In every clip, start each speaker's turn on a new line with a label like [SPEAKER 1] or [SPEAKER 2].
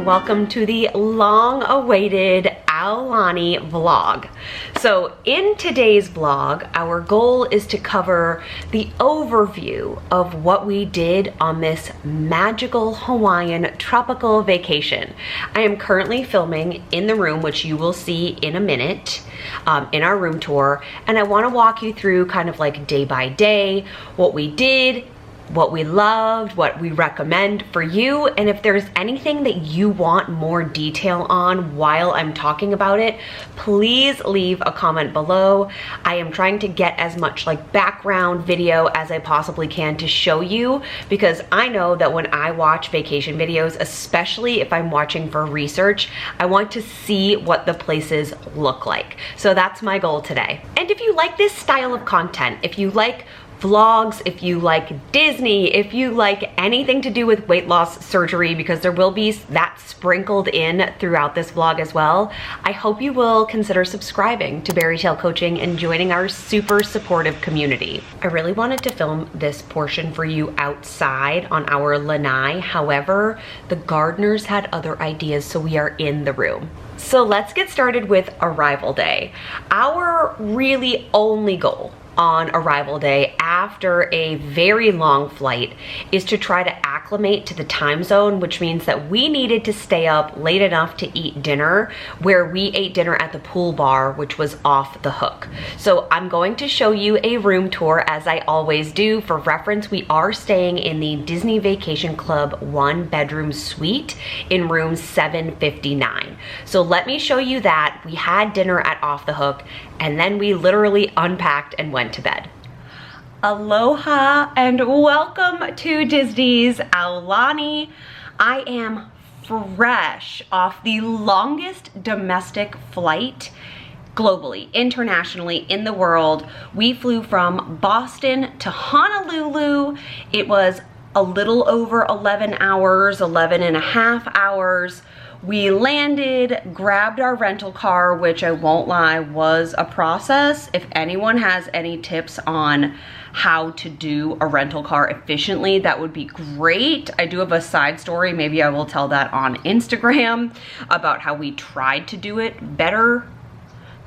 [SPEAKER 1] welcome to the long-awaited Aulani vlog. So in today's vlog, our goal is to cover the overview of what we did on this magical Hawaiian tropical vacation. I am currently filming in the room, which you will see in a minute, in our room tour, and I want to walk you through kind of like day by day, what we did, what we loved, what we recommend for you, and if there's anything that you want more detail on while I'm talking about it, please leave a comment below. I am trying to get as much like background video as I possibly can to show you, because I know that when I watch vacation videos, especially if I'm watching for research, I want to see what the places look like. So that's my goal today. And if you like this style of content, if you like vlogs, if you like Disney, if you like anything to do with weight loss surgery, because there will be that sprinkled in throughout this vlog as well, I hope you will consider subscribing to BariTale Coaching and joining our super supportive community. I really wanted to film this portion for you outside on our lanai. However, the gardeners had other ideas, so we are in the room. So let's get started with arrival day. Our really only goal on arrival day after a very long flight is to try to acclimate to the time zone, which means that we needed to stay up late enough to eat dinner, where we ate dinner at the pool bar, which was off the hook. So I'm going to show you a room tour as I always do. For reference, we are staying in the Disney Vacation Club 1-bedroom suite in room 759. So let me show you that. We had dinner at Off the Hook, and then we literally unpacked and went to bed. Aloha and welcome to Disney's Aulani. I am fresh off the longest domestic flight globally, internationally, in the world. We flew from Boston to Honolulu. It was a little over 11 hours, 11 and a half hours. We landed, grabbed our rental car, which I won't lie, was a process. If anyone has any tips on how to do a rental car efficiently, that would be great. I do have a side story, maybe I will tell that on Instagram, about how we tried to do it better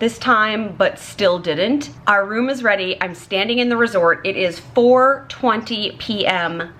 [SPEAKER 1] this time, but still didn't. Our room is ready. I'm standing in the resort. It is 4:20 p.m.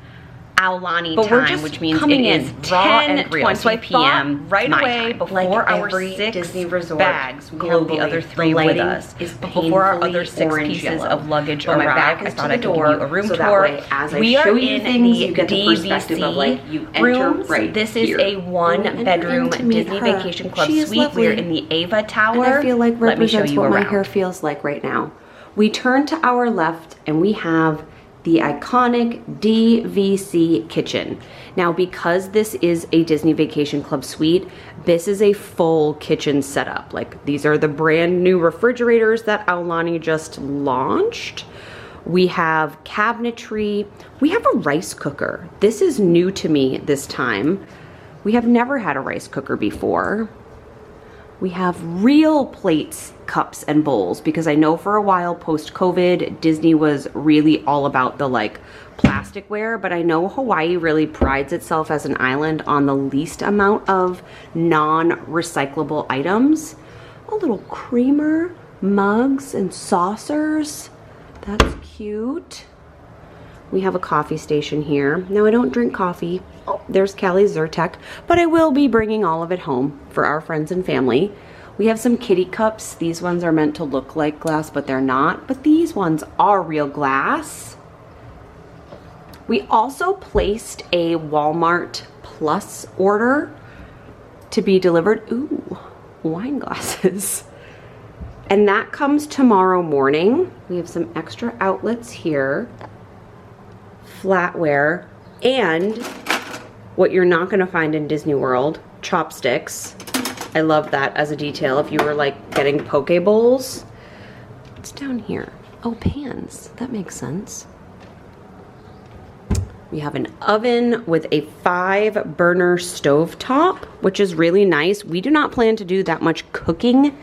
[SPEAKER 1] Aulani time, which means it is raw and real. So I p.m. right away before our 6 Disney Resort bags. We have the other 3 with us. Before our other 6 pieces of luggage arrive, I thought I'd give you a room tour. We are in the DVC rooms. This is a 1-bedroom Disney Vacation Club suite. We're in the Ava Tower.
[SPEAKER 2] And I feel like represents what my hair feels like right now. We turn to our left and we have the iconic DVC kitchen. Now, because this is a Disney Vacation Club suite, this is a full kitchen setup. Like, these are the brand new refrigerators that Aulani just launched. We have cabinetry. We have a rice cooker. This is new to me this time. We have never had a rice cooker before. We have real plates, cups, and bowls, because I know for a while post-COVID, Disney was really all about the like plasticware, but I know Hawaii really prides itself as an island on the least amount of non-recyclable items. A little creamer, mugs, and saucers. That's cute. We have a coffee station here. Now, I don't drink coffee. Oh, there's Callie's Zyrtec, but I will be bringing all of it home for our friends and family. We have some kitty cups. These ones are meant to look like glass, but they're not. But these ones are real glass. We also placed a Walmart Plus order to be delivered. Ooh, wine glasses. And that comes tomorrow morning. We have some extra outlets here. Flatware, and what you're not going to find in Disney World, chopsticks. I love that as a detail if you were like getting poke bowls. What's down here? Oh, pans. That makes sense. We have an oven with a 5-burner stovetop, which is really nice. We do not plan to do that much cooking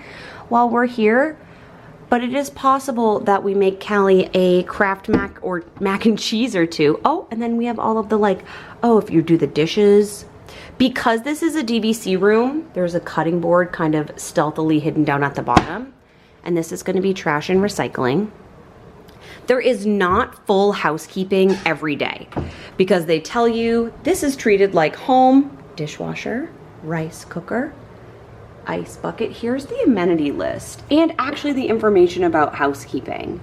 [SPEAKER 2] while we're here, but it is possible that we make Callie a Kraft mac or mac and cheese or two. Oh, and then we have all of the like, oh, if you do the dishes, Because this is a DVC room, there's a cutting board kind of stealthily hidden down at the bottom. And this is gonna be trash and recycling. There is not full housekeeping every day because they tell you this is treated like home: dishwasher, rice cooker, ice bucket. Here's the amenity list and actually the information about housekeeping.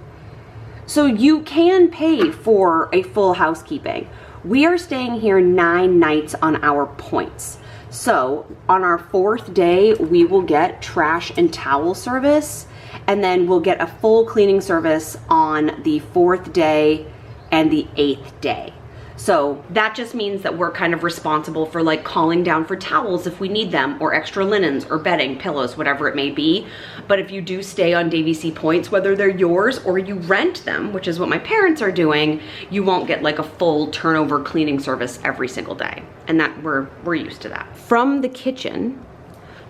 [SPEAKER 2] So you can pay for a full housekeeping. We are staying here 9 nights on our points. So on our 4th day, we will get trash and towel service, and then we'll get a full cleaning service on the 4th day and the 8th day. So that just means that we're kind of responsible for like calling down for towels if we need them, or extra linens or bedding, pillows, whatever it may be. But if you do stay on DVC points, whether they're yours or you rent them, which is what my parents are doing, you won't get like a full turnover cleaning service every single day. And that we're used to that. From the kitchen,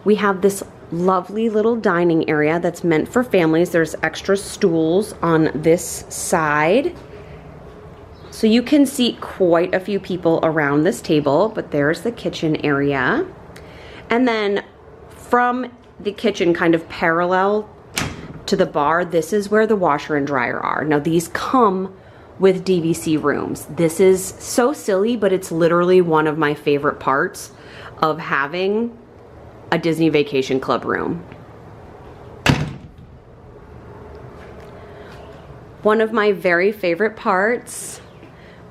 [SPEAKER 2] we have this lovely little dining area that's meant for families. There's extra stools on this side. So you can seat quite a few people around this table, but there's the kitchen area. And then from the kitchen, kind of parallel to the bar, this is where the washer and dryer are. Now these come with DVC rooms. This is so silly, but it's literally one of my favorite parts of having a Disney Vacation Club room. One of my very favorite parts,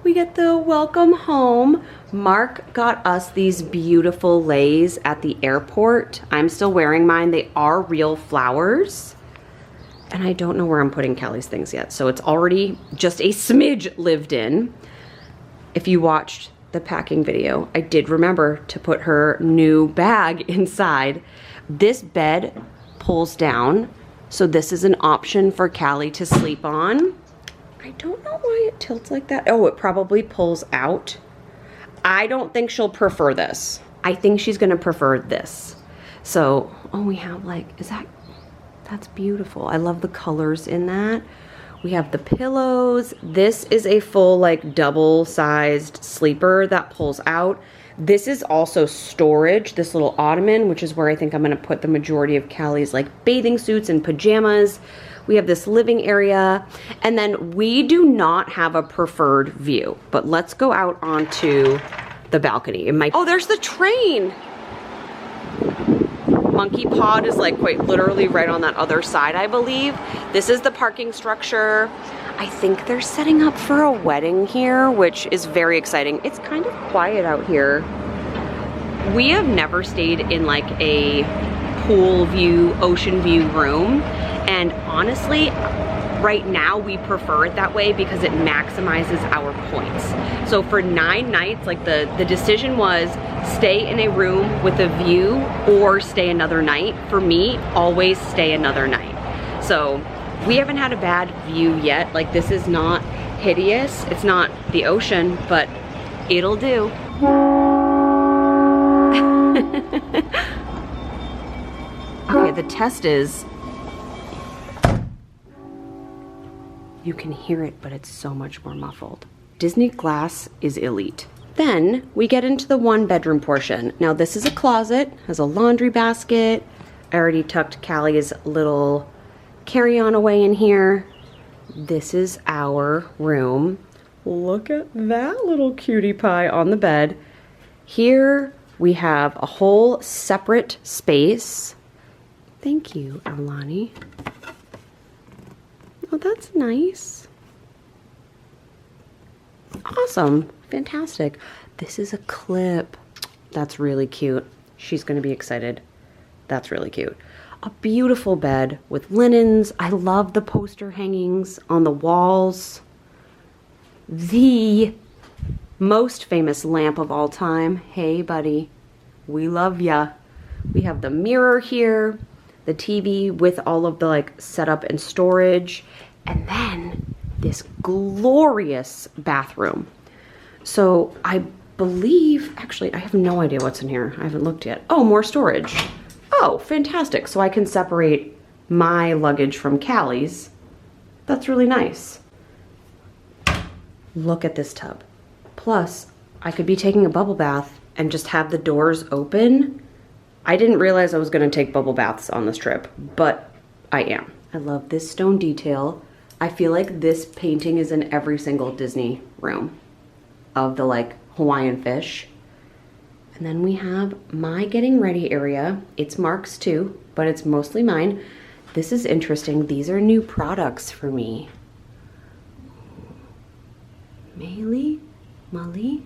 [SPEAKER 2] we get the welcome home. Mark got us these beautiful leis at the airport. I'm still wearing mine. They are real flowers. And I don't know where I'm putting Kelly's things yet, so it's already just a smidge lived in. If you watched the packing video, I did remember to put her new bag inside. This bed pulls down, so this is an option for Callie to sleep on. I don't know why it tilts like that. Oh, it probably pulls out. I don't think she'll prefer this. I think she's gonna prefer this. So, oh, we have like, that's beautiful. I love the colors in that. We have the pillows. This is a full like double-sized sleeper that pulls out. This is also storage, this little ottoman, which is where I think I'm gonna put the majority of Callie's like bathing suits and pajamas. We have this living area, and then we do not have a preferred view, but let's go out onto the balcony. Oh, there's the train. Monkey Pod is like quite literally right on that other side, I believe. This is the parking structure. I think they're setting up for a wedding here, which is very exciting. It's kind of quiet out here. We have never stayed in like a pool view, ocean view room. And honestly, right now we prefer it that way because it maximizes our points. So for 9 nights, like the decision was stay in a room with a view or stay another night. For me, always stay another night. So we haven't had a bad view yet. Like this is not hideous. It's not the ocean, but it'll do. Okay, the test is, you can hear it, but it's so much more muffled. Disney glass is elite. Then we get into the 1-bedroom portion. Now this is a closet, has a laundry basket. I already tucked Callie's little carry-on away in here. This is our room. Look at that little cutie pie on the bed. Here we have a whole separate space. Thank you, Aulani. Oh, that's nice. Awesome. Fantastic. This is a clip. That's really cute. She's going to be excited. That's really cute. A beautiful bed with linens. I love the poster hangings on the walls. The most famous lamp of all time. Hey, buddy. We love ya. We have the mirror here. The TV with all of the like setup and storage, and then this glorious bathroom. So I believe, actually, I have no idea what's in here. I haven't looked yet. Oh, more storage. Oh, fantastic. So I can separate my luggage from Callie's. That's really nice. Look at this tub. Plus, I could be taking a bubble bath and just have the doors open. I didn't realize I was gonna take bubble baths on this trip, but I am. I love this stone detail. I feel like this painting is in every single Disney room of the like Hawaiian fish. And then we have my getting ready area. It's Mark's too, but it's mostly mine. This is interesting. These are new products for me. Mali?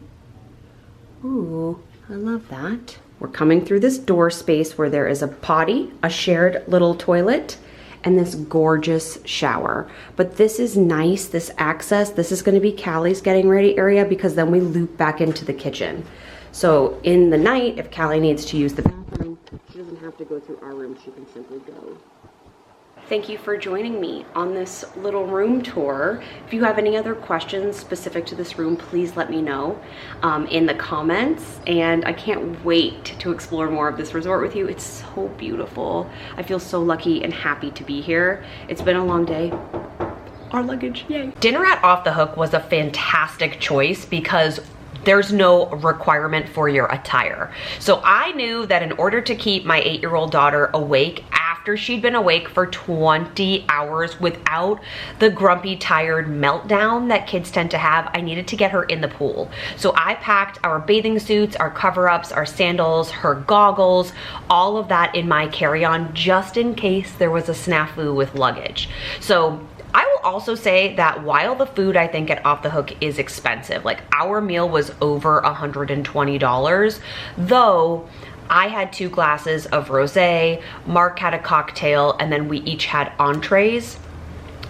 [SPEAKER 2] Ooh, I love that. We're coming through this door space where there is a potty, a shared little toilet, and this gorgeous shower. But this is nice, this access. This is gonna be Callie's getting ready area because then we loop back into the kitchen. So in the night, if Callie needs to use the bathroom, she doesn't have to go through our room, she can simply go. Thank you for joining me on this little room tour. If you have any other questions specific to this room, please let me know in the comments. And I can't wait to explore more of this resort with you. It's so beautiful. I feel so lucky and happy to be here. It's been a long day. Our luggage, yay. Dinner at Off the Hook was a fantastic choice because there's no requirement for your attire. So I knew that in order to keep my 8-year-old daughter awake after she'd been awake for 20 hours without the grumpy, tired meltdown that kids tend to have, I needed to get her in the pool. So I packed our bathing suits, our cover-ups, our sandals, her goggles, all of that in my carry-on just in case there was a snafu with luggage. So I will also say that while the food I think at Off the Hook is expensive, like our meal was over $120, though I had 2 glasses of rosé, Mark had a cocktail, and then we each had entrees.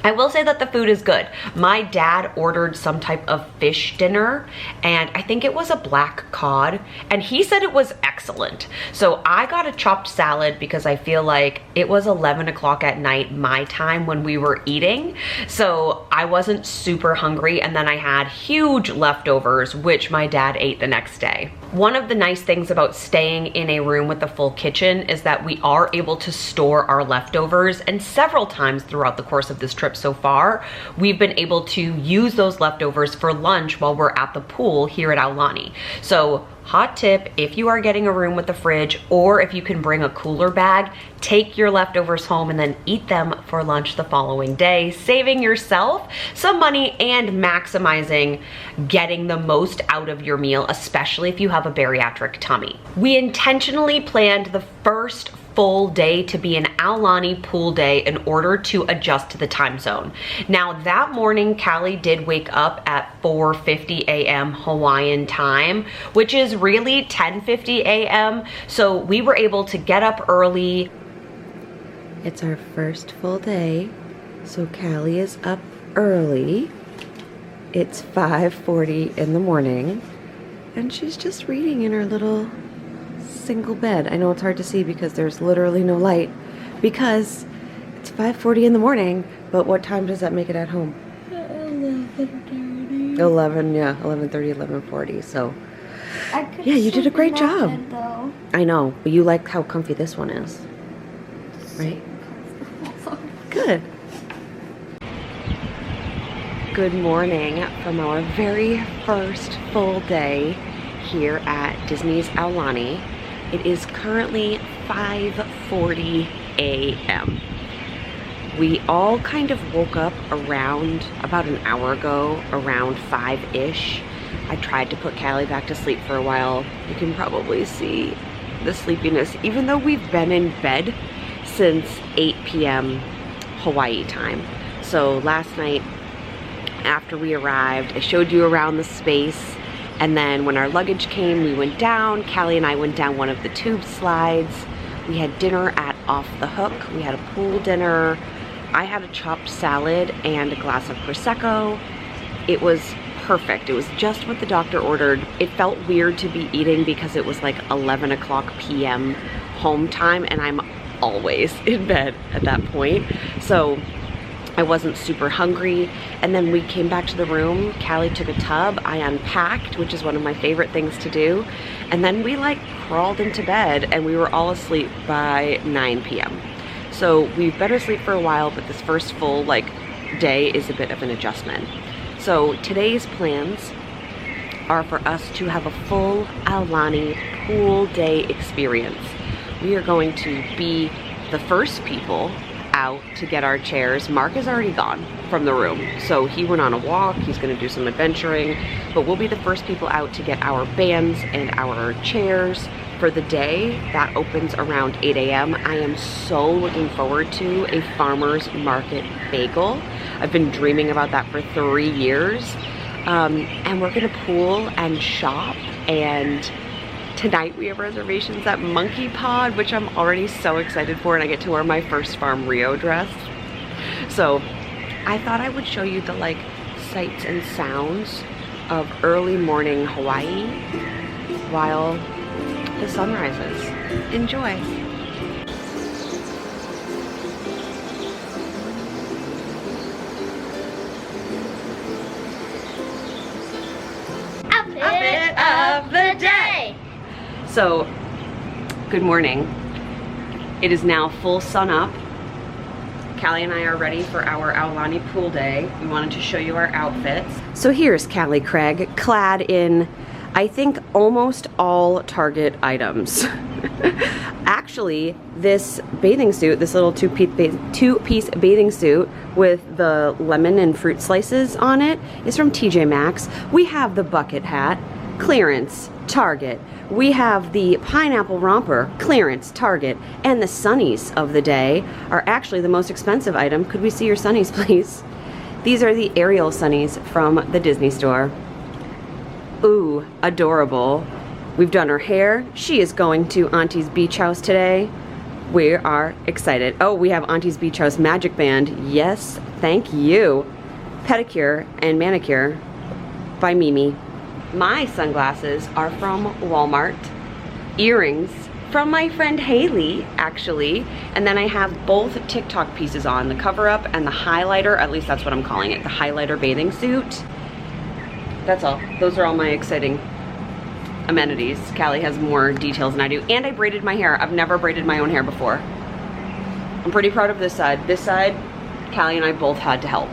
[SPEAKER 2] I will say that the food is good. My dad ordered some type of fish dinner, and I think it was a black cod, and he said it was excellent. So I got a chopped salad because I feel like it was 11 o'clock at night my time when we were eating, so I wasn't super hungry, and then I had huge leftovers, which my dad ate the next day. One of the nice things about staying in a room with a full kitchen is that we are able to store our leftovers, and several times throughout the course of this trip so far, we've been able to use those leftovers for lunch while we're at the pool here at Aulani. So hot tip, if you are getting a room with a fridge, or if you can bring a cooler bag, take your leftovers home and then eat them for lunch the following day, saving yourself some money and maximizing getting the most out of your meal, especially if you have a bariatric tummy. We intentionally planned the first full day to be an Aulani pool day in order to adjust to the time zone. Now that morning, Callie did wake up at 4:50 a.m. Hawaiian time, which is really 10:50 a.m. So we were able to get up early. It's our first full day, so Callie is up early. It's 5:40 in the morning, and she's just reading in her little single bed. I know it's hard to see because there's literally no light because it's 5:40 in the morning, but what time does that make it at home? 11:30. 11:30, 11:40. So yeah, you did a great job. Bed, I know, but you like how comfy this one is, right? Good. Good morning from our very first full day here at Disney's Aulani. It is currently 5:40 a.m. We all kind of woke up around about an hour ago, around 5-ish. I tried to put Callie back to sleep for a while. You can probably see the sleepiness, even though we've been in bed since 8 p.m. Hawaii time. So last night after we arrived, I showed you around the space. And then when our luggage came, we went down. Callie and I went down one of the tube slides. We had dinner at Off the Hook. We had a pool dinner. I had a chopped salad and a glass of Prosecco. It was perfect. It was just what the doctor ordered. It felt weird to be eating because it was like 11 o'clock p.m. home time, and I'm always in bed at that point. So I wasn't super hungry, and then we came back to the room. Callie took a tub, I unpacked, which is one of my favorite things to do, and then we like crawled into bed and we were all asleep by 9 p.m. So we've been asleep for a while, but this first full day is a bit of an adjustment. So today's plans are for us to have a full Aulani pool day experience. We are going to be the first people out to get our chairs. Mark is already gone from the room, so he went on a walk. He's going to do some adventuring, but we'll be the first people out to get our bands and our chairs for the day. That opens around 8 a.m. I am so looking forward to a farmer's market bagel. I've been dreaming about that for 3 years. And we're gonna pool and shop, and tonight we have reservations at Monkey Pod, which I'm already so excited for, and I get to wear my first Farm Rio dress. So I thought I would show you the like sights and sounds of early morning Hawaii while the sun rises. Enjoy.
[SPEAKER 1] Outfit of the day.
[SPEAKER 2] So, good morning. It is now full sun up. Callie and I are ready for our Aulani pool day. We wanted to show you our outfits. So here's Callie Craig, clad in, I think, almost all Target items. Actually, this bathing suit, this little two-piece bathing suit with the lemon and fruit slices on it is from TJ Maxx. We have the bucket hat, clearance, Target. We have the pineapple romper, clearance, Target. And the sunnies of the day are actually the most expensive item. Could we see your sunnies, please? These are the Ariel sunnies from the Disney store. Ooh, adorable. We've done her hair. She is going to Auntie's Beach House today. We are excited. Oh, we have Auntie's Beach House magic band. Yes, thank you. Pedicure and manicure by Mimi. My sunglasses are from Walmart. Earrings from my friend Haley, actually. And then I have both TikTok pieces on, the cover up and the highlighter, at least that's what I'm calling it, the highlighter bathing suit. That's all. Those are all my exciting amenities. Callie has more details than I do. And I braided my hair. I've never braided my own hair before. I'm pretty proud of this side. This side, Callie and I both had to help.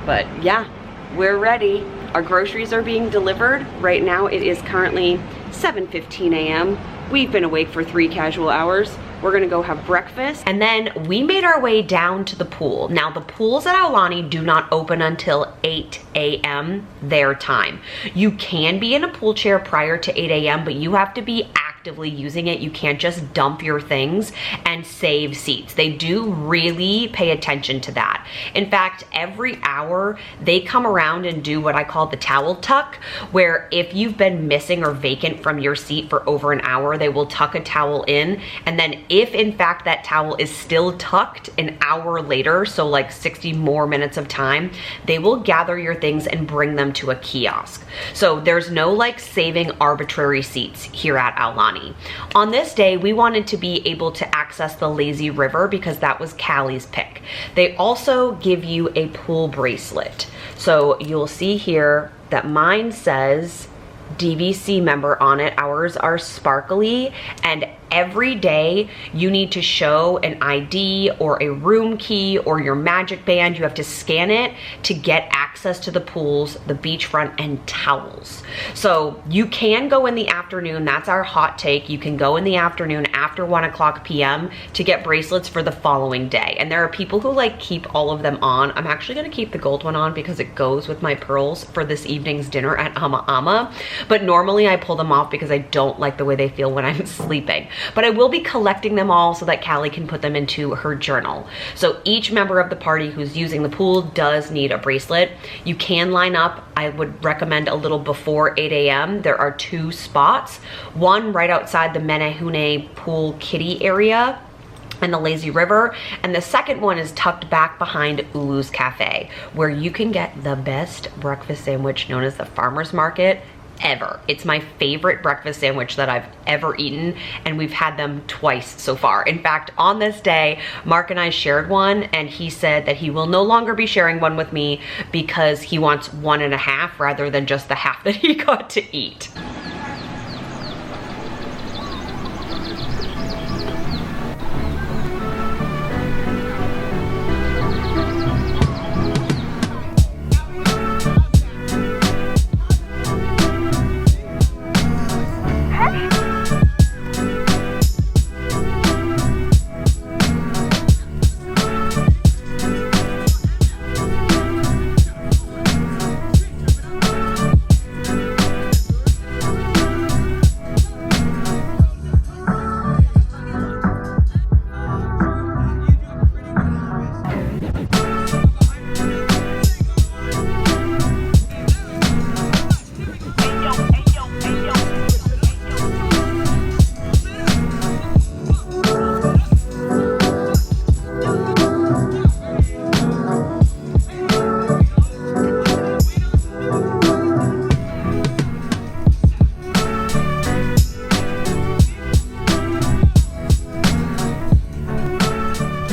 [SPEAKER 2] But yeah, we're ready. Our groceries are being delivered. Right now it is currently 7:15 a.m. We've been awake for 3 casual hours. We're gonna go have breakfast.
[SPEAKER 1] And then we made our way down to the pool. Now the pools at Aulani do not open until 8 a.m. their time. You can be in a pool chair prior to 8 a.m., but you have to be actively using it. You can't just dump your things and save seats. They do really pay attention to that. In fact, every hour they come around and do what I call the towel tuck, where if you've been missing or vacant from your seat for over an hour, they will tuck a towel in, and then if in fact that towel is still tucked an hour later, so like 60 more minutes of time, they will gather your things and bring them to a kiosk. So there's no like saving arbitrary seats here at Aulani. On this day, we wanted to be able to access the lazy river because that was Callie's pick. They also give you a pool bracelet. So you'll see here that mine says DVC member on it. Ours are sparkly, and every day you need to show an ID or a room key or your magic band. You have to scan it to get access to the pools, the beachfront, and towels. So you can go in the afternoon. That's our hot take. You can go in the afternoon after 1:00 p.m. to get bracelets for the following day. And there are people who like keep all of them on. I'm actually gonna keep the gold one on because it goes with my pearls for this evening's dinner at Ama Ama. But normally I pull them off because I don't like the way they feel when I'm sleeping. But I will be collecting them all so that Callie can put them into her journal. So each member of the party who's using the pool does need a bracelet. You can line up. I would recommend a little before 8 a.m. There are 2 spots, one right outside the Menehune pool kiddie area and the lazy river, and the second one is tucked back behind Ulu's Cafe, where you can get the best breakfast sandwich known as the farmer's market ever. It's my favorite breakfast sandwich that I've ever eaten, and we've had them twice so far. In fact, on this day, Mark and I shared one, and he said that he will no longer be sharing one with me because he wants 1.5 rather than just the half that he got to eat.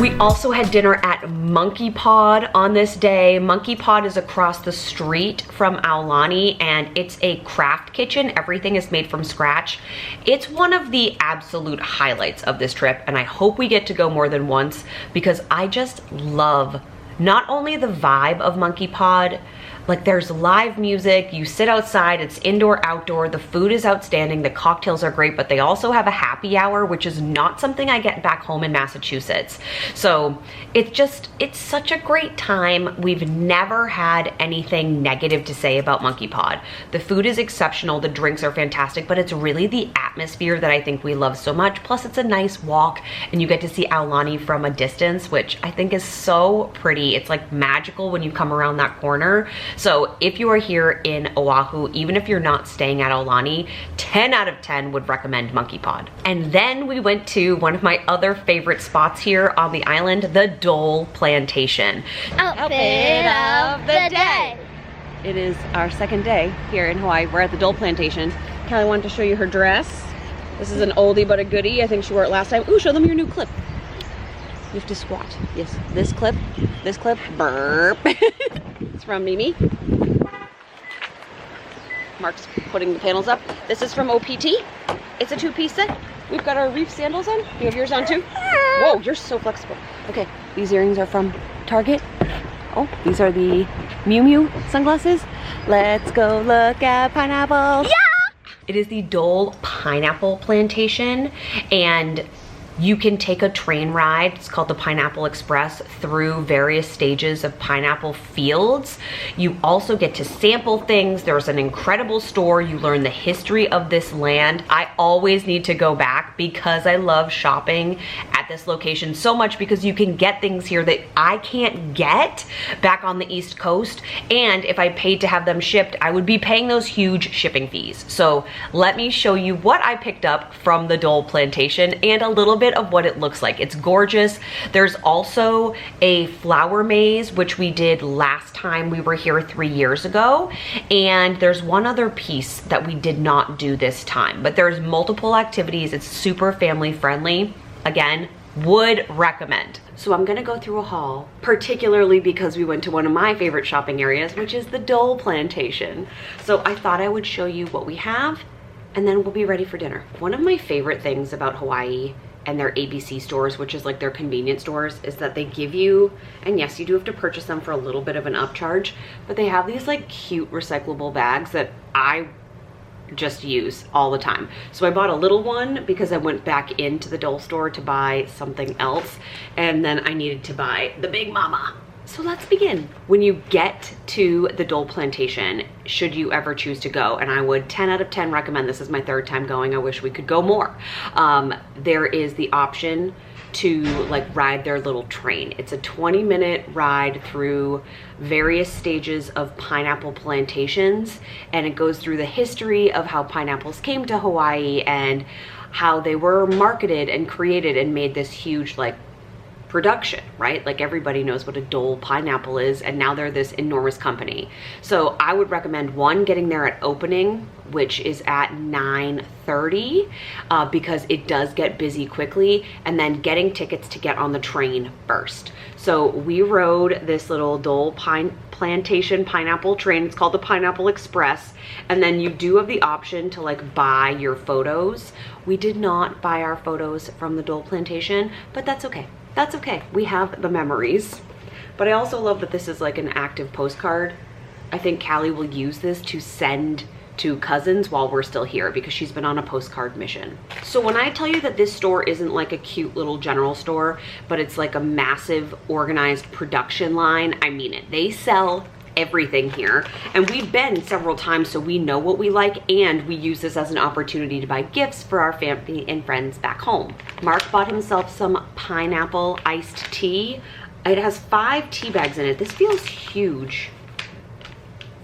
[SPEAKER 1] We also had dinner at Monkey Pod on this day. Monkey Pod is across the street from Aulani, and it's a craft kitchen. Everything is made from scratch. It's one of the absolute highlights of this trip, and I hope we get to go more than once because I just love not only the vibe of Monkey Pod, like there's live music, you sit outside, it's indoor, outdoor, the food is outstanding, the cocktails are great, but they also have a happy hour, which is not something I get back home in Massachusetts. So it's such a great time. We've never had anything negative to say about Monkey Pod. The food is exceptional, the drinks are fantastic, but it's really the atmosphere that I think we love so much. Plus it's a nice walk and you get to see Aulani from a distance, which I think is so pretty. It's like magical when you come around that corner. So if you are here in Oahu, even if you're not staying at Aulani, 10 out of 10 would recommend Monkey Pod. And then we went to one of my other favorite spots here on the island, the Dole Plantation.
[SPEAKER 3] Outfit of the day.
[SPEAKER 1] It is our second day here in Hawaii. We're at the Dole Plantation. Kelly wanted to show you her dress. This is an oldie but a goodie. I think she wore it last time. Ooh, show them your new clip. You have to squat. Yes, this clip, burp. It's from Mimi. Mark's putting the panels up. This is from OPT. It's a two-piece set. We've got our reef sandals on. You have yours on too? Whoa, you're so flexible. Okay, these earrings are from Target. Oh, these are the Miu Miu sunglasses. Let's go look at pineapples. Yeah! It is the Dole Pineapple Plantation, and you can take a train ride, it's called the Pineapple Express, through various stages of pineapple fields. You also get to sample things. There's an incredible store. You learn the history of this land. I always need to go back because I love shopping at this location so much because you can get things here that I can't get back on the East Coast. And if I paid to have them shipped, I would be paying those huge shipping fees. So let me show you what I picked up from the Dole Plantation and a little bit of what it looks like. It's gorgeous. There's also a flower maze, which we did last time we were here 3 years ago. And there's one other piece that we did not do this time, but there's multiple activities. It's super family friendly. Again, would recommend. So I'm gonna go through a haul, particularly because we went to one of my favorite shopping areas, which is the Dole Plantation. So I thought I would show you what we have and then we'll be ready for dinner. One of my favorite things about Hawaii and their ABC stores, which is like their convenience stores, is that they give you, and yes, you do have to purchase them for a little bit of an upcharge, but they have these like cute recyclable bags that I just use all the time. So I bought a little one because I went back into the Dole store to buy something else, and then I needed to buy the Big Mama. So let's begin. When you get to the Dole Plantation, should you ever choose to go, and I would 10 out of 10 recommend, this is my third time going, I wish we could go more. There is the option to like ride their little train. It's a 20-minute ride through various stages of pineapple plantations, and it goes through the history of how pineapples came to Hawaii and how they were marketed and created and made this huge like production, right? Like everybody knows what a Dole pineapple is, and now they're this enormous company. So I would recommend one, getting there at opening, which is at 9:30, because it does get busy quickly, and then getting tickets to get on the train first. So we rode this little Dole Plantation pineapple train. It's called the Pineapple Express, and then you do have the option to like buy your photos. We did not buy our photos from the Dole Plantation, but that's okay. That's okay. We have the memories. But I also love that this is like an active postcard. I think Callie will use this to send to cousins while we're still here because she's been on a postcard mission. So when I tell you that this store isn't like a cute little general store, but it's like a massive organized production line, I mean it. They sell everything here, and we've been several times, so we know what we like, and we use this as an opportunity to buy gifts for our family and friends back home. Mark bought himself some pineapple iced tea. It has 5 tea bags in it. This feels huge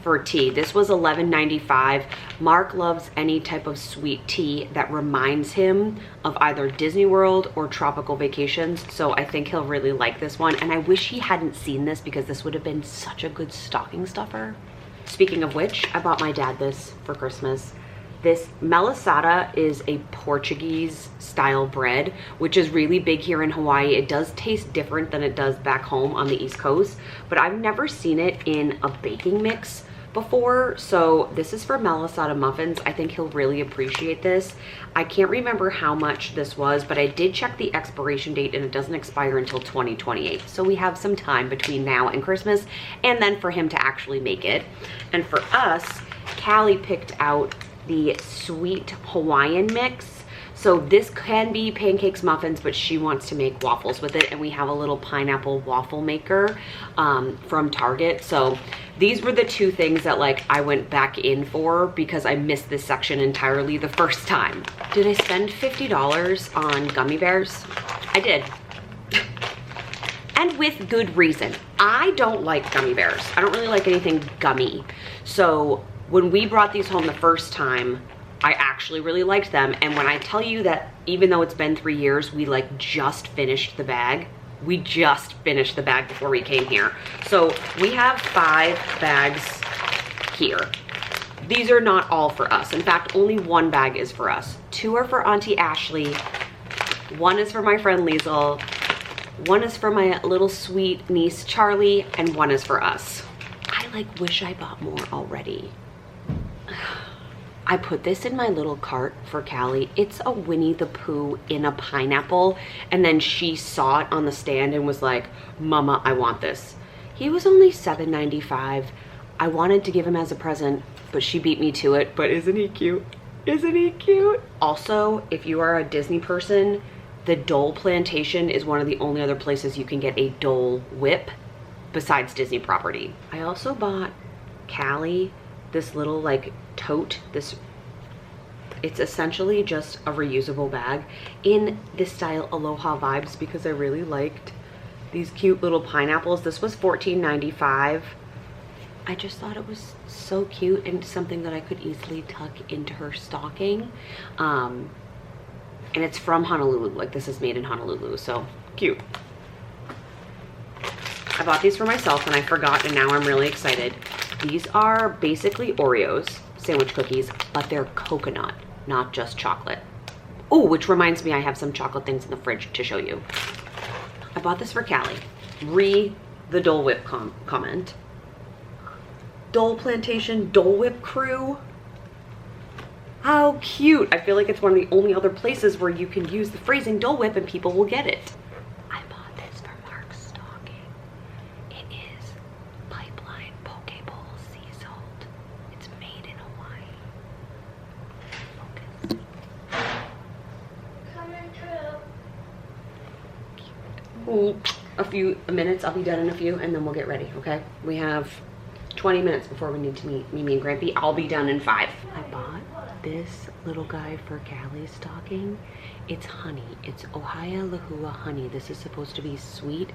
[SPEAKER 1] for tea. This was $11.95. Mark loves any type of sweet tea that reminds him of either Disney World or tropical vacations, so I think he'll really like this one, and I wish he hadn't seen this because this would have been such a good stocking stuffer. Speaking of which, I bought my dad this for Christmas. This melisada is a Portuguese style bread, which is really big here in Hawaii. It does taste different than it does back home on the East Coast, but I've never seen it in a baking mix before. So this is for melisada muffins. I think he'll really appreciate this. I can't remember how much this was, but I did check the expiration date and it doesn't expire until 2028. So we have some time between now and Christmas, and then for him to actually make it. And for us, Callie picked out the sweet Hawaiian mix. So this can be pancakes, muffins, but she wants to make waffles with it. And we have a little pineapple waffle maker from Target. So these were the two things that like I went back in for because I missed this section entirely the first time. Did I spend $50 on gummy bears? I did. And with good reason. I don't like gummy bears. I don't really like anything gummy. So when we brought these home the first time, I actually really liked them. And when I tell you that even though it's been 3 years, we like just finished the bag. We just finished the bag before we came here. So we have 5 bags here. These are not all for us. In fact, only 1 bag is for us. 2 are for Auntie Ashley. 1 is for my friend Liesel. 1 is for my little sweet niece Charlie, and 1 is for us. I like wish I bought more already. I put this in my little cart for Callie. It's a Winnie the Pooh in a pineapple. And then she saw it on the stand and was like, Mama, I want this. He was only $7.95. I wanted to give him as a present, but she beat me to it. But isn't he cute? Isn't he cute? Also, if you are a Disney person, the Dole Plantation is one of the only other places you can get a Dole whip besides Disney property. I also bought Callie this little like tote. It's essentially just a reusable bag in this style Aloha vibes because I really liked these cute little pineapples. This was $14.95. I just thought it was so cute and something that I could easily tuck into her stocking. And it's from Honolulu. Like this is made in Honolulu, so cute. I bought these for myself and I forgot, and now I'm really excited. These are basically Oreos sandwich cookies, but they're coconut, not just chocolate. Oh, which reminds me, I have some chocolate things in the fridge to show you. I bought this for Callie. The Dole Whip comment. Dole Plantation, Dole Whip crew. How cute. I feel like it's one of the only other places where you can use the phrasing Dole Whip and people will get it. I bought this for Mark's stocking. It is pipeline poke bowl sea salt. It's made in Hawaii. Focus.
[SPEAKER 3] Coming through.
[SPEAKER 1] Ooh, a few minutes. I'll be done in a few and then we'll get ready, okay? We have 20 minutes before we need to meet Mimi and Grampy. I'll be done in 5. I bought this little guy for Callie's stocking. It's honey. It's Ohio Lahua honey. This is supposed to be sweet.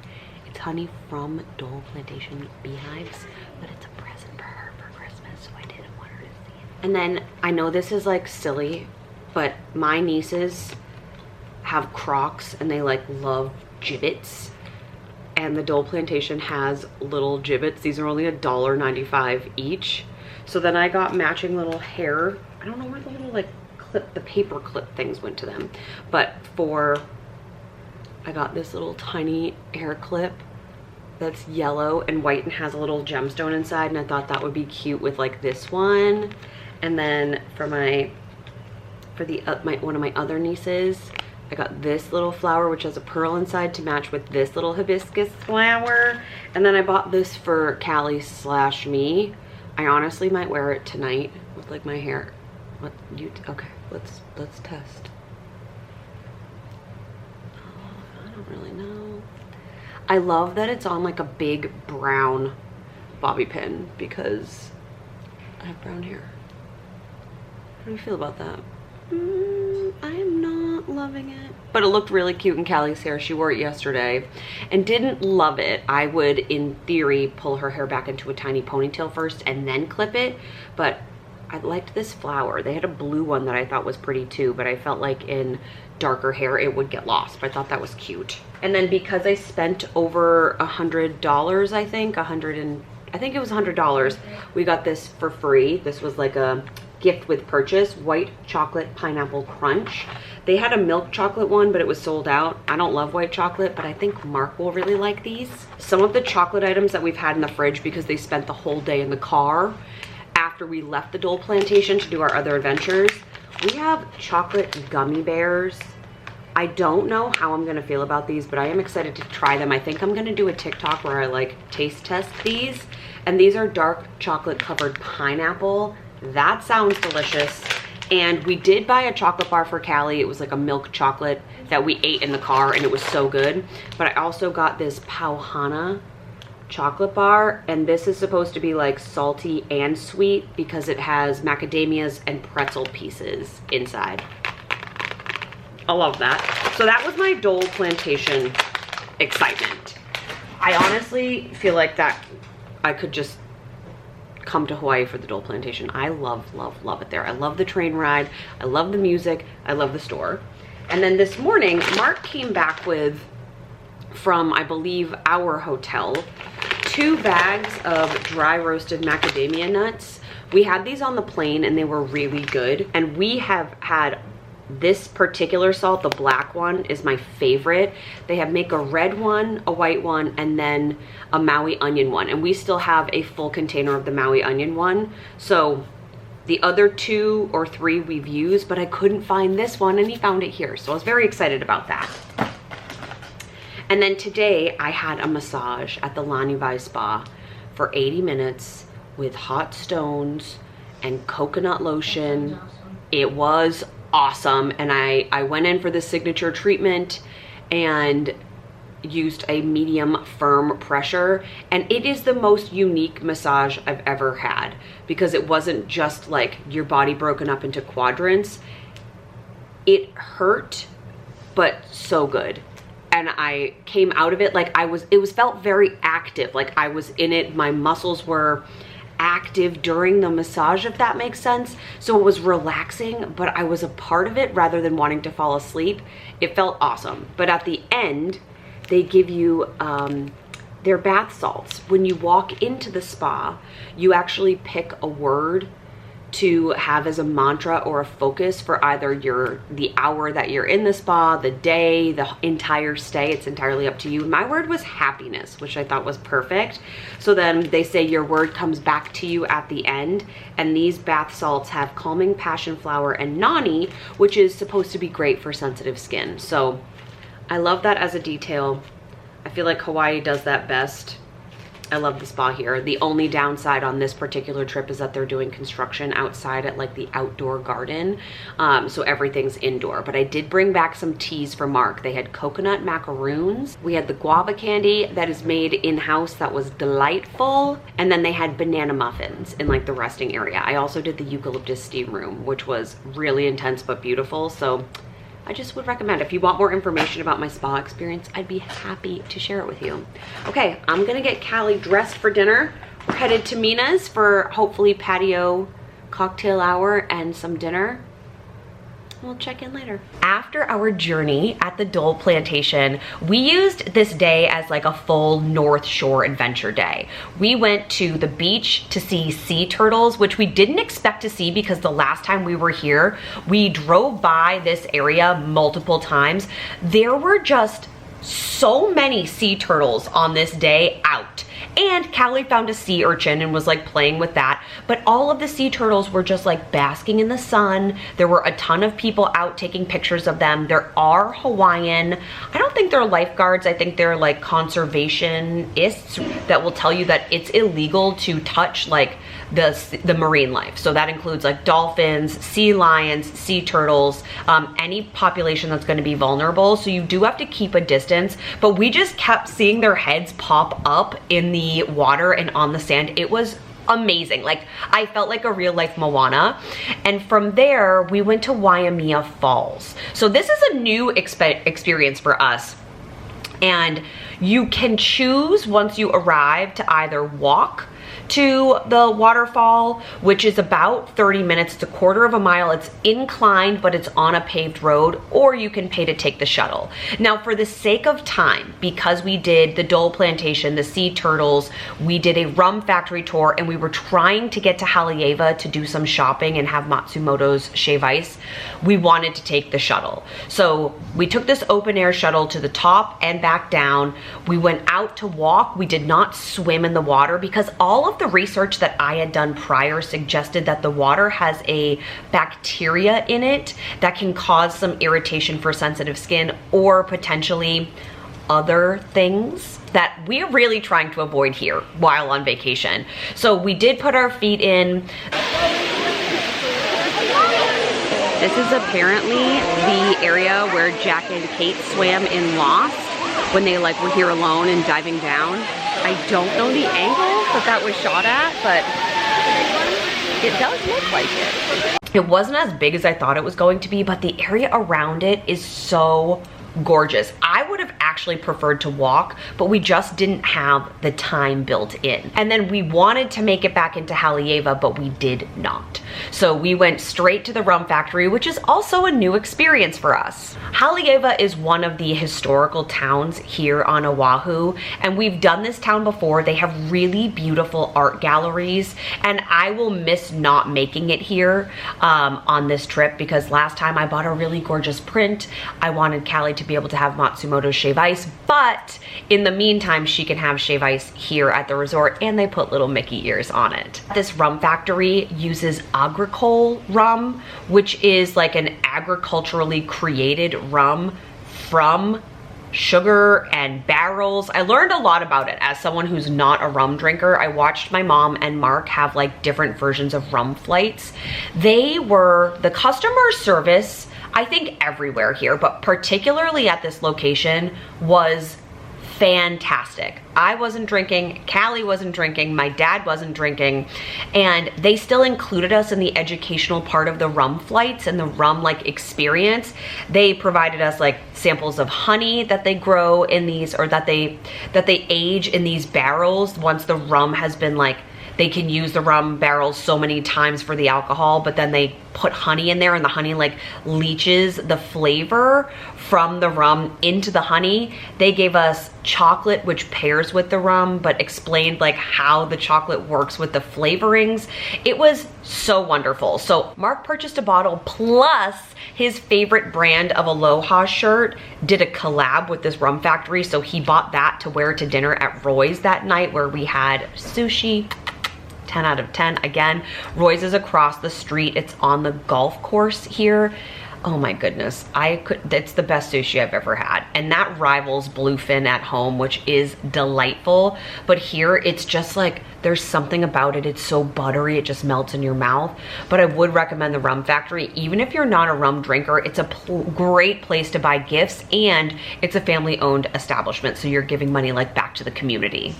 [SPEAKER 1] It's honey from Dole Plantation beehives, but it's a present for her for Christmas, so I didn't want her to see it. And then I know this is like silly, but my nieces have Crocs and they like love gibbets. And the Dole Plantation has little gibbets. These are only $1.95 each. So then I got matching little hair. I don't know where the little like clip, the paper clip things went to them. But I got this little tiny hair clip that's yellow and white and has a little gemstone inside. And I thought that would be cute with like this one. And then for one of my other nieces, I got this little flower which has a pearl inside to match with this little hibiscus flower. And then I bought this for Callie / me. I honestly might wear it tonight with like my hair. Okay, let's test. Oh, I don't really know. I love that it's on like a big brown bobby pin because I have brown hair. How do you feel about that? I am not loving it, but it looked really cute in Callie's hair. She wore it yesterday and didn't love it. I would, in theory, pull her hair back into a tiny ponytail first and then clip it, but I liked this flower. They had a blue one that I thought was pretty too, but I felt like in darker hair it would get lost, but I thought that was cute. And then because I spent over $100, I think it was $100, we got this for free. This was like a
[SPEAKER 2] gift with purchase, white chocolate pineapple crunch. They had a milk chocolate one, but it was sold out. I don't love white chocolate, but I think Mark will really like these. Some of the chocolate items that we've had in the fridge because they spent the whole day in the car after we left the Dole Plantation to do our other adventures. We have chocolate gummy bears. I don't know how I'm gonna feel about these, but I am excited to try them. I think I'm gonna do a TikTok where I like taste test these. And these are dark chocolate covered pineapple. That sounds delicious. And we did buy a chocolate bar for Callie. It was like a milk chocolate that we ate in the car and it was so good. But I also got this Pauhana chocolate bar, and this is supposed to be like salty and sweet because it has macadamias and pretzel pieces inside. I love that. So that was my Dole Plantation excitement. I honestly feel like that I could just come to Hawaii for the Dole Plantation. I love, love, love it there. I love the train ride. I love the music. I love the store. And then this morning, Mark came back with, from I believe our hotel, 2 bags of dry roasted macadamia nuts. We had these on the plane and they were really good. And we have had this particular salt, the black one, is my favorite. They make a red one, a white one, and then a Maui onion one. And we still have a full container of the Maui onion one. So the other 2 or 3 we've used, but I couldn't find this one and he found it here. So I was very excited about that. And then today I had a massage at the Lani Vai Spa for 80 minutes with hot stones and coconut lotion. It was awesome. And I went in for the signature treatment and used a medium firm pressure, and it is the most unique massage I've ever had because it wasn't just like your body broken up into quadrants. It hurt, but so good. And I came out of it like it felt very active, like I was in it. My muscles were active during the massage, if that makes sense. So it was relaxing, but I was a part of it rather than wanting to fall asleep. It felt awesome. But at the end, they give you their bath salts. When you walk into the spa, you actually pick a word to have as a mantra or a focus for either the hour that you're in the spa, the day, the entire stay. It's entirely up to you. My word was happiness, which I thought was perfect. So then they say your word comes back to you at the end, and these bath salts have calming passion flower and nani, which is supposed to be great for sensitive skin. So I love that as a detail. I feel like Hawaii does that best. I love the spa here. The only downside on this particular trip is that they're doing construction outside at like the outdoor garden. So everything's indoor. But I did bring back some teas for Mark. They had coconut macaroons. We had the guava candy that is made in-house that was delightful. And then they had banana muffins in like the resting area. I also did the eucalyptus steam room, which was really intense but beautiful. So I just would recommend, if you want more information about my spa experience, I'd be happy to share it with you. Okay, I'm gonna get Callie dressed for dinner. We're headed to Mina's for hopefully patio cocktail hour and some dinner. We'll check in later. After our journey at the Dole Plantation, we used this day as like a full North Shore adventure day. We went to the beach to see sea turtles, which we didn't expect to see because the last time we were here, we drove by this area multiple times. There were just so many sea turtles on this day out. And Callie found a sea urchin and was like playing with that. But all of the sea turtles were just like basking in the sun. There were a ton of people out taking pictures of them. There are Hawaiian, I don't think they're lifeguards. I think they're like conservationists that will tell you that it's illegal to touch like the marine life. So that includes like dolphins, sea lions, sea turtles, any population that's going to be vulnerable. So you do have to keep a distance, but we just kept seeing their heads pop up in the water and on the sand. It was amazing. Like I felt like a real life Moana. And from there we went to Waimea Falls. So this is a new experience for us. And you can choose once you arrive to either walk
[SPEAKER 1] to the waterfall, which is about 30 minutes. It's a quarter of a mile. It's inclined, but it's on a paved road, or you can pay to take the shuttle. Now, for the sake of time, because we did the Dole Plantation, the sea turtles, we did a rum factory tour, and we were trying to get to Haleiwa to do some shopping and have Matsumoto's shave ice, we wanted to take the shuttle. So we took this open air shuttle to the top and back down. We went out to walk. We did not swim in the water because all of the research that I had done prior suggested that the water has a bacteria in it that can cause some irritation for sensitive skin, or potentially other things that we're really trying to avoid here while on vacation. So we did put our feet in. This is apparently the area where Jack and Kate swam in Lost when they like were here alone and diving down. I don't know the angle that was shot at, but it does look like it. It wasn't as big as I thought it was going to be, but the area around it is so gorgeous. I would have actually preferred to walk, but we just didn't have the time built in. And then we wanted to make it back into Haleiwa, but we did not. So we went straight to the rum factory, which is also a new experience for us. Haleiwa is one of the historical towns here on Oahu, and we've done this town before. They have really beautiful art galleries, and I will miss not making it here on this trip, because last time I bought a really gorgeous print. I wanted Callie to be able to have Matsumoto's shave ice, but in the meantime, she can have shave ice here at the resort, and they put little Mickey ears on it. This rum factory uses agricole rum, which is like an agriculturally created rum from sugar and barrels. I learned a lot about it as someone who's not a rum drinker. I watched my mom and Mark have like different versions of rum flights. The customer service, I think everywhere here, but particularly at this location, was fantastic. I wasn't drinking, Callie wasn't drinking, my dad wasn't drinking, and they still included us in the educational part of the rum flights and the rum like experience. They provided us like samples of honey that they grow in these, or that they age in these barrels once the rum has been like, they can use the rum barrels so many times for the alcohol, but then they put honey in there, and the honey like leaches the flavor from the rum into the honey. They gave us chocolate, which pairs with the rum, but explained like how the chocolate works with the flavorings. It was so wonderful. So Mark purchased a bottle, plus his favorite brand of Aloha shirt did a collab with this rum factory. So he bought that to wear to dinner at Roy's that night, where we had sushi. 10 out of 10. Again, Roy's is across the street. It's on the golf course here. Oh my goodness, it's the best sushi I've ever had. And that rivals bluefin at home, which is delightful. But here it's just like, there's something about it. It's so buttery, it just melts in your mouth. But I would recommend the rum factory. Even if you're not a rum drinker, it's a great place to buy gifts, and it's a family owned establishment. So you're giving money like back to the community.